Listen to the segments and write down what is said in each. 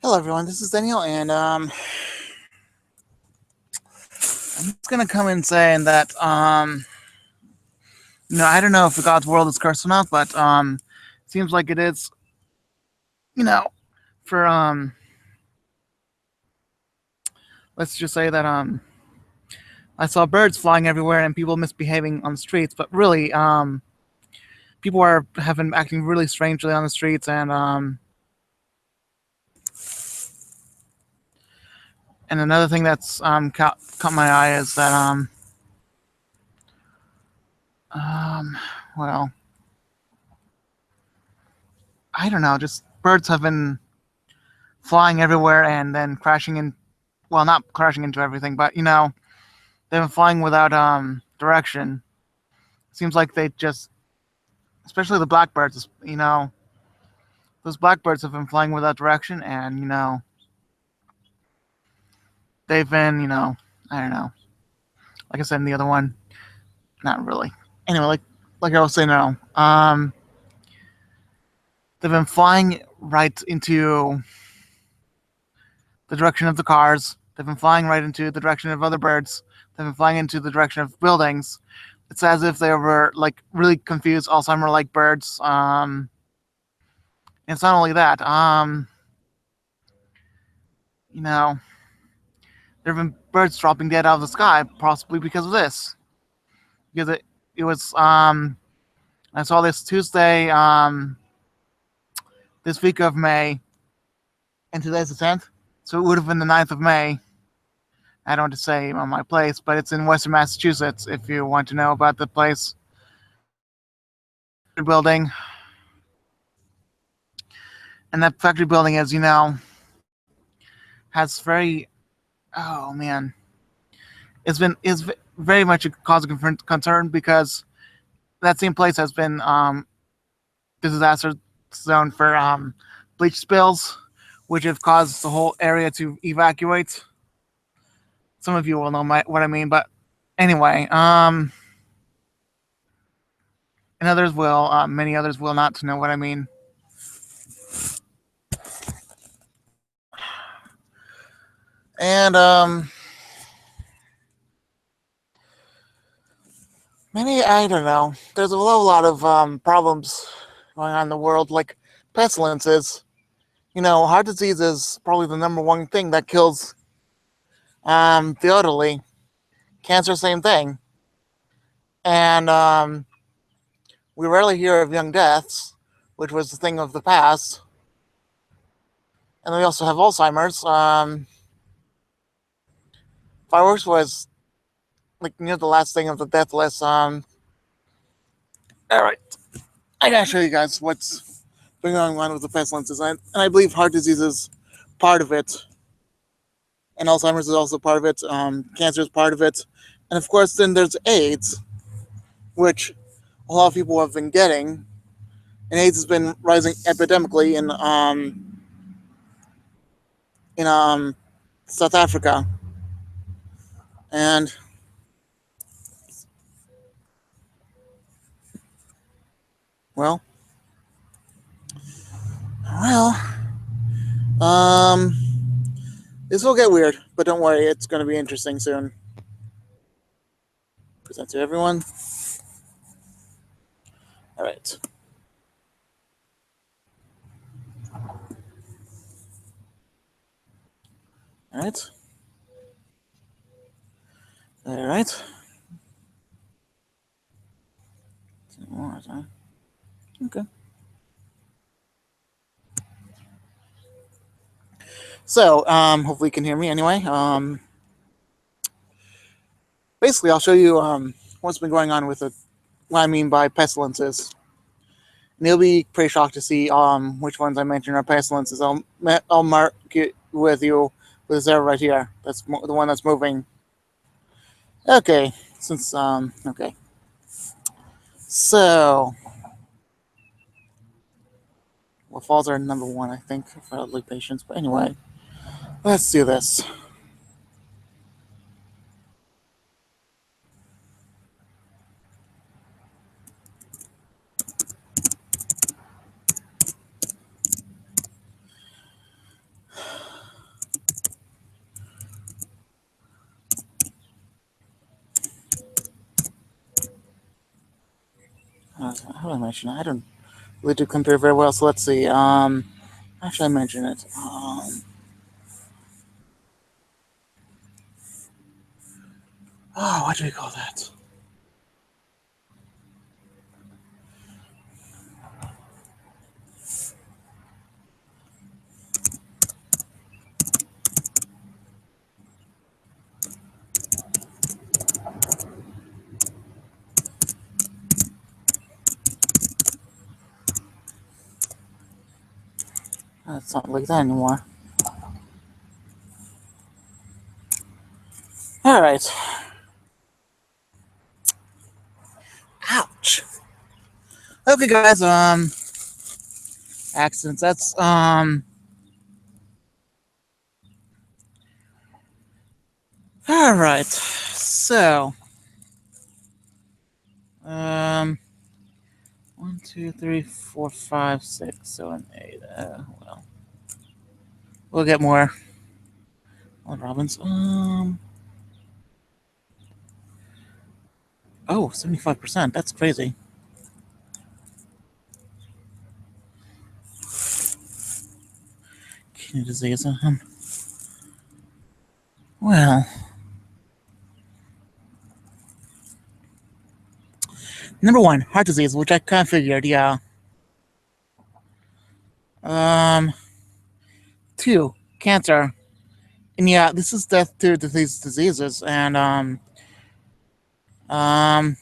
Hello, everyone. This is Daniel, and I'm just gonna come in saying that I don't know if God's world is cursed or not, but seems like it is. You know, for let's just say that I saw birds flying everywhere and people misbehaving on the streets, but really people have been acting really strangely on the streets, and another thing that's caught my eye is that um well, I don't know, just birds have been flying everywhere and then crashing in, well, not crashing into everything, but they've been flying without direction. Seems like they just, especially the blackbirds, those blackbirds have been flying without direction, and they've been, I don't know, like I said in the other one, not really. Anyway, like I was saying now, they've been flying right into the direction of the cars. They've been flying right into the direction of other birds. They've been flying into the direction of buildings. It's as if they were like really confused Alzheimer-like birds. And it's not only that. You know, there have been birds dropping dead out of the sky, possibly because of this. Because it was I saw this Tuesday, this week of May, and today's the 10th, so it would have been the 9th of May. I don't want to say on my place, but it's in Western Massachusetts. If you want to know about the place, building, and that factory building is, has very, oh man, is very much a cause of concern because that same place has been the disaster zone for bleach spills, which have caused the whole area to evacuate. Some of you will know what I mean, but anyway, and others will, many others will not know what I mean. And many, I don't know. There's a lot of problems going on in the world, like pestilences. Heart disease is probably the number one thing that kills the elderly. Cancer, same thing. And we rarely hear of young deaths, which was the thing of the past. And we also have Alzheimer's. Fireworks was like near the last thing of the death list. All right, I gotta show you guys what's going on with the pestilences, and I believe heart disease is part of it, and Alzheimer's is also part of it. Cancer is part of it, and of course, then there's AIDS, which a lot of people have been getting, and AIDS has been rising epidemically in South Africa, and well, well, um, this will get weird, but don't worry, it's going to be interesting soon. Present to everyone. All right. All right. All right. Okay. So, hopefully you can hear me anyway. Basically, I'll show you what's been going on with it, what I mean by pestilences. And you'll be pretty shocked to see which ones I mentioned are pestilences. I'll mark it with you with this arrow right here. That's the one that's moving. Okay, okay. So, well, falls are number one, I think, for elderly patients. But anyway, let's do this. how do I mention it? I don't really do computer very well, so let's see. How should I mention it? Oh, what do we call that? It's not like that anymore. All right. Ouch. Okay, guys. Accidents. That's All right. So, um, 1, 2, 3, 4, 5, 6, 7, 8. Well, we'll get more. On Robbins. Oh, 75%. That's crazy. Kidney disease. Well, number one, heart disease, which I kind of figured. Yeah. Um, two, cancer. And yeah, this is death due to these diseases. And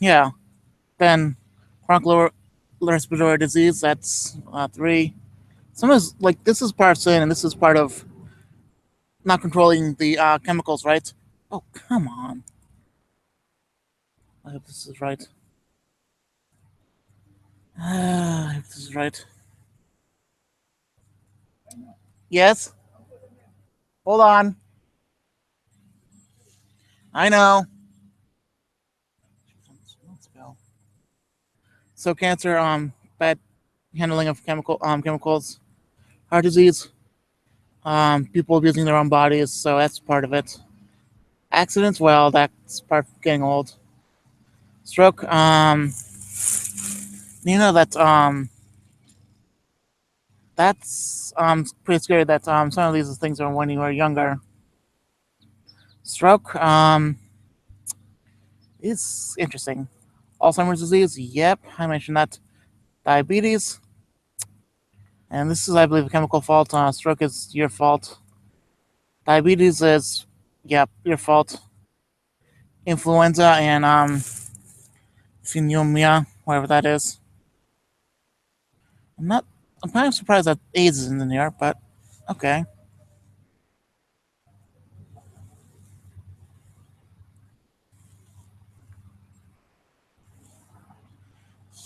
yeah. Then chronic respiratory disease. That's three. Sometimes like this is part of sin, and this is part of not controlling the chemicals, right? Oh, come on. I hope this is right. I hope this is right. Yes. Hold on. I know. Let's go. So cancer, bad handling of chemicals, heart disease, people abusing their own bodies, so that's part of it. Accidents, well, that's part of getting old. Stroke, that's pretty scary that some of these things are when you were younger. Stroke, is interesting. Alzheimer's disease, yep, I mentioned that. Diabetes, and this is, I believe, a chemical fault. Stroke is your fault. Diabetes is, yep, your fault. Influenza and pneumonia, whatever that is. I'm not. I'm kind of surprised that AIDS is in there, but okay.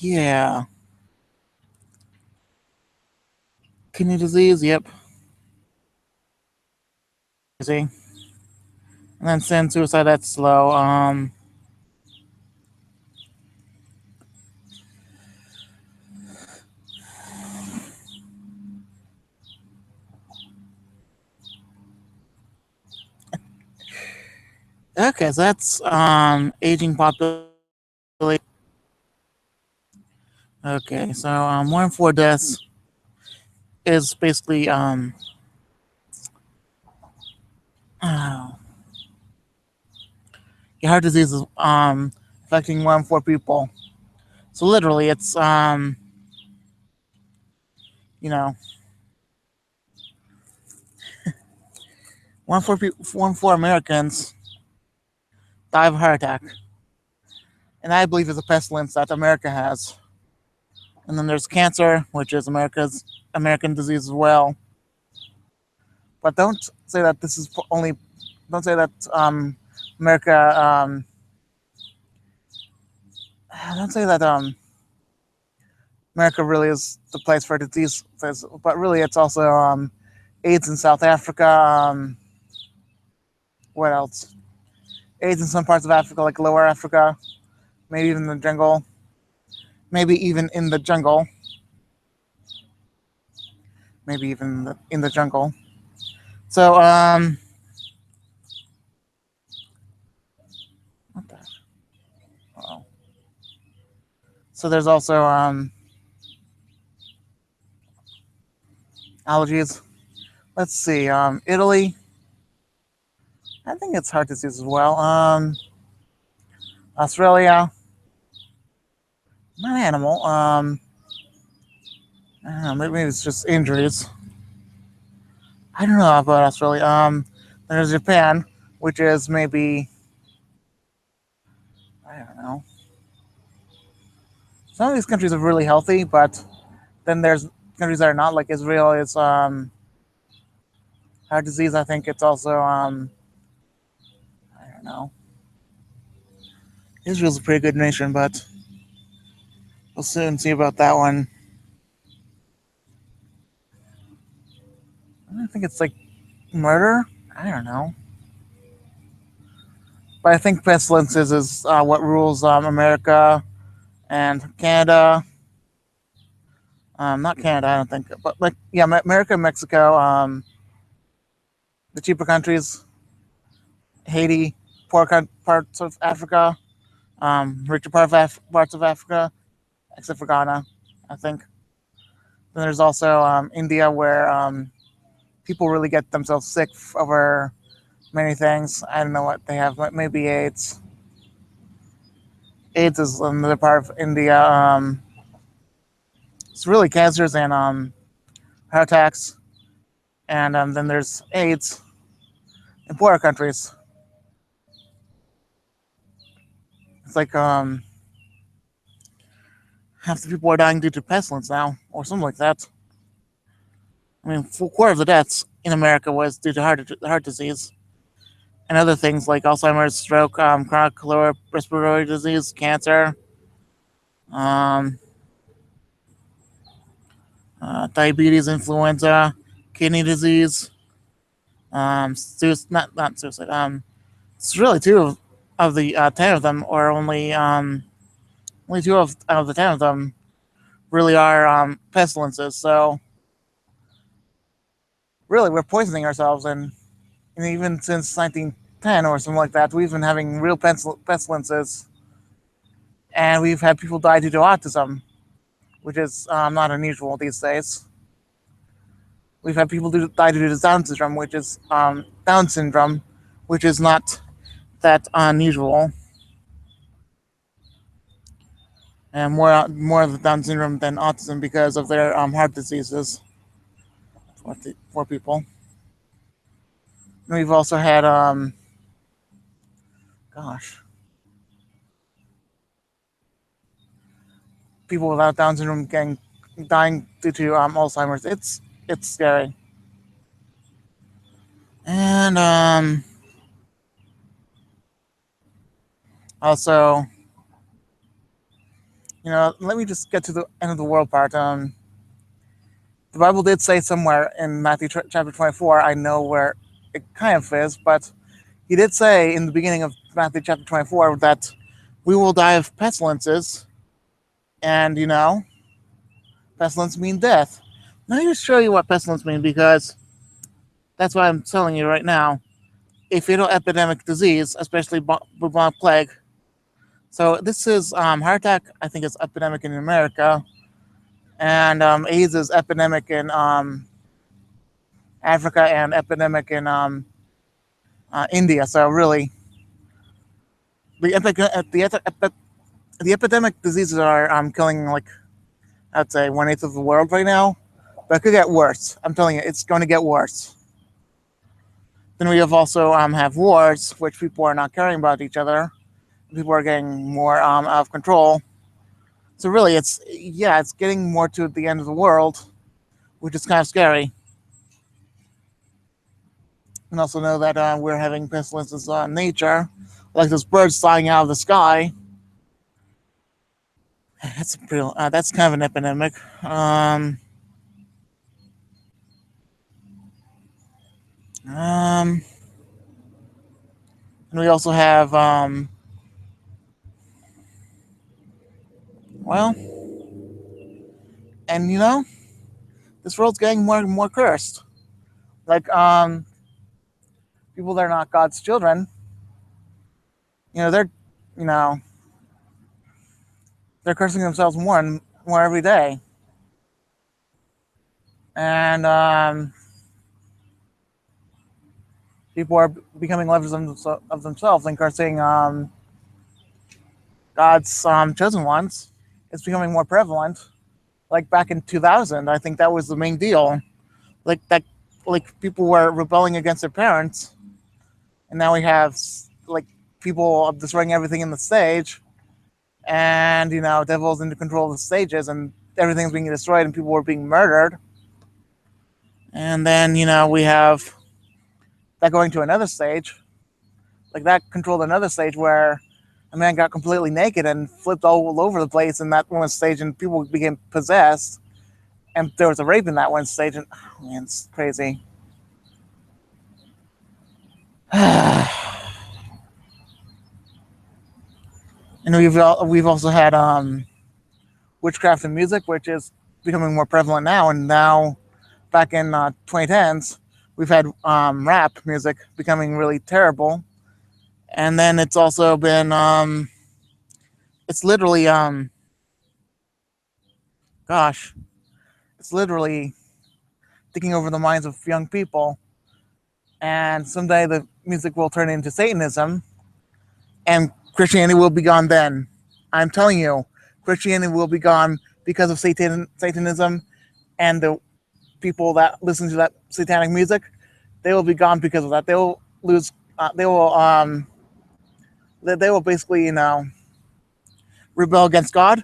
Yeah. Kidney disease, yep. See. And then sin, suicide, that's slow. Okay, so that's aging population. Okay, so 1 in 4 deaths is basically oh, your heart disease is affecting 1 in 4 people. So literally, it's you know 1 in 4 Americans die of a heart attack, and I believe it's a pestilence that America has. And then there's cancer, which is America's American disease as well. But don't say that this is only. Don't say that America. Don't say that America really is the place for disease, but really it's also AIDS in South Africa. What else? AIDS in some parts of Africa, like Lower Africa, maybe even the jungle, maybe even in the jungle, maybe even in the jungle. So what the? Oh. So there's also allergies. Let's see. Italy. I think it's heart disease as well. Australia. Not animal. I don't know. Maybe it's just injuries. I don't know about Australia. There's Japan, which is maybe I don't know. Some of these countries are really healthy, but then there's countries that are not. Like Israel is heart disease. I think it's also I don't know. Israel's a pretty good nation, but we'll soon see about that one. I think it's like murder. I don't know, but I think pestilences is what rules America and Canada. Not Canada, I don't think, but like yeah, America, Mexico, the cheaper countries, Haiti, poor parts of Africa, richer parts of Africa, except for Ghana, I think. Then there's also India, where people really get themselves sick over many things. I don't know what they have, maybe AIDS. AIDS is another part of India. It's really cancers and heart attacks, and then there's AIDS in poorer countries. It's like half the people are dying due to pestilence now, or something like that. I mean, a quarter of the deaths in America was due to heart disease and other things like Alzheimer's, stroke, chronic lower respiratory disease, cancer, um, diabetes, influenza, kidney disease, not suicide. It's really two of the 10 of them, or only two out of the 10 of them really are pestilences. So really, we're poisoning ourselves, and even since 1910 or something like that, we've been having real pestilences, and we've had people die due to autism, which is not unusual these days. We've had people die due to Down syndrome, which is not that unusual, and more of the Down syndrome than autism because of their heart diseases for people. And we've also had gosh, people without Down syndrome dying due to Alzheimer's. It's scary. And also, let me just get to the end of the world part. The Bible did say somewhere in Matthew chapter 24, I know where it kind of is, but he did say in the beginning of Matthew chapter 24 that we will die of pestilences, and pestilence means death. Let me just show you what pestilence means, because that's what I'm telling you right now. A fatal epidemic disease, especially bubonic plague. So this is heart attack. I think it's epidemic in America, and AIDS is epidemic in Africa and epidemic in India. So really, the epidemic diseases are killing, like, I'd say 1/8 of the world right now, but it could get worse. I'm telling you, it's going to get worse. Then we have also have wars, which people are not caring about each other. People are getting more out of control. So really, it's getting more to the end of the world, which is kind of scary. And also know that we're having pestilences on nature, like those birds flying out of the sky. That's kind of an epidemic. Um, and we also have well, and this world's getting more and more cursed. Like people that are not God's children, they're, you know, they're cursing themselves more and more every day, and people are becoming lovers of themselves and cursing God's chosen ones. It's becoming more prevalent. Like back in 2000, I think that was the main deal. Like that, like people were rebelling against their parents, and now we have like people destroying everything in the stage, and devils in control of the stages, and everything's being destroyed, and people were being murdered. And then we have that going to another stage, like that controlled another stage where a man got completely naked and flipped all over the place in that one stage, and people became possessed. And there was a rape in that one stage, and oh man, it's crazy. And we've also had witchcraft in music, which is becoming more prevalent now. And now, back in 2010s, we've had rap music becoming really terrible. And then it's also been it's literally gosh, it's literally taking over the minds of young people. And someday the music will turn into Satanism, and Christianity will be gone then. I'm telling you, Christianity will be gone because of Satanism, and the people that listen to that satanic music, they will be gone because of that. They will lose. They will basically rebel against God,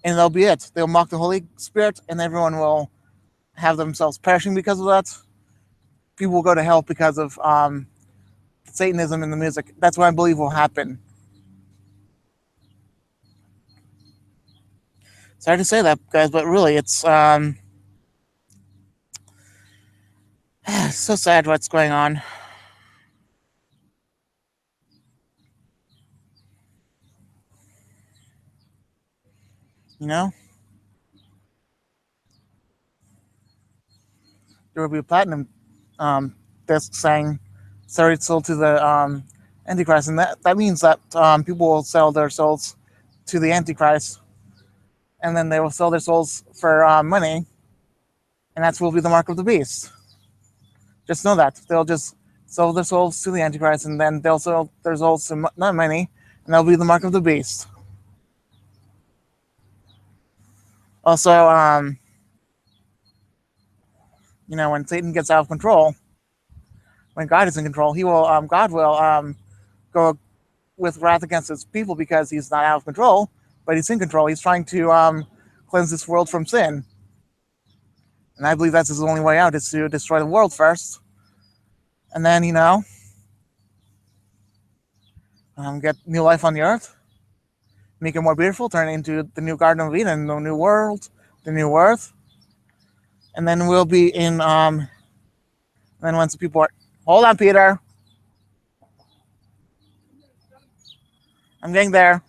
and that'll be it. They'll mock the Holy Spirit, and everyone will have themselves perishing because of that. People will go to hell because of Satanism in the music. That's what I believe will happen. Sorry to say that, guys, but really, it's so sad what's going on. You know, there will be a platinum disc saying "Sorry, sold to the Antichrist," and that means that people will sell their souls to the Antichrist, and then they will sell their souls for money, and that will be the mark of the beast. Just know that they'll just sell their souls to the Antichrist, and then they'll sell their souls to not money, and that'll be the mark of the beast. Also, when Satan gets out of control, when God is in control, God will go with wrath against his people because he's not out of control, but he's in control. He's trying to cleanse this world from sin, and I believe that's his only way out is to destroy the world first, and then get new life on the earth, make it more beautiful, turn it into the new Garden of Eden, the new world, the new earth, and then we'll be in. And then once the people are, hold on, Peter, I'm getting there.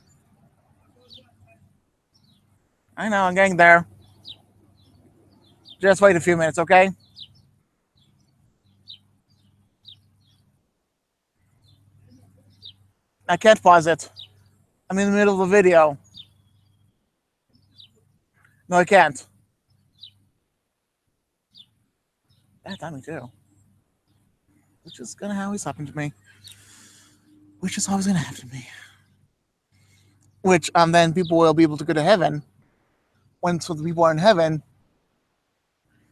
I know, I'm getting there. Just wait a few minutes, okay? I can't pause it. I'm in the middle of the video. No, I can't. That timing too. Which is gonna always happen to me. Which is always gonna happen to me. Which then people will be able to go to heaven. Once the people are in heaven,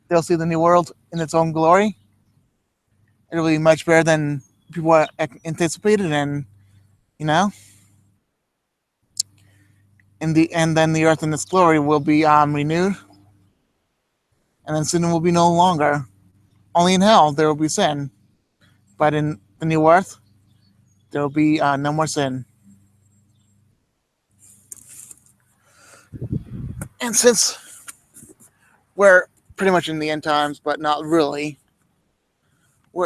they'll see the new world in its own glory. It'll be much better than people anticipated, and you know, and then the earth in its glory will be renewed, and then sin will be no longer. Only in hell there will be sin, but in the new earth there will be no more sin. And since we're pretty much in the end times, but not really,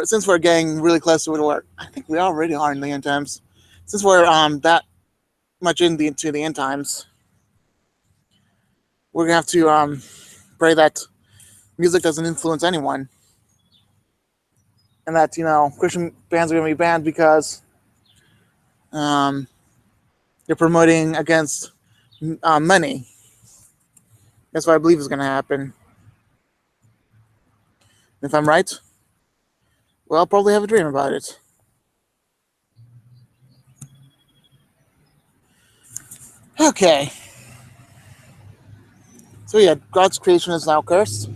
since we're getting really close to where I think we already are in the end times, since we're that much into the end times, we're gonna have to pray that music doesn't influence anyone, and that Christian bands are gonna be banned because they're promoting against money. That's what I believe is going to happen. If I'm right, well, I'll probably have a dream about it. Okay. So yeah, God's creation is now cursed,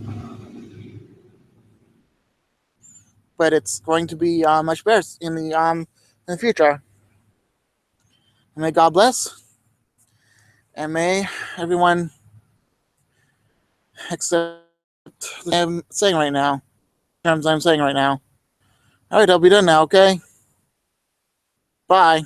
but it's going to be much better in the future. And may God bless, and may everyone accept the I'm saying right now. Terms I'm saying right now. All right, I'll be done now. Okay. Bye.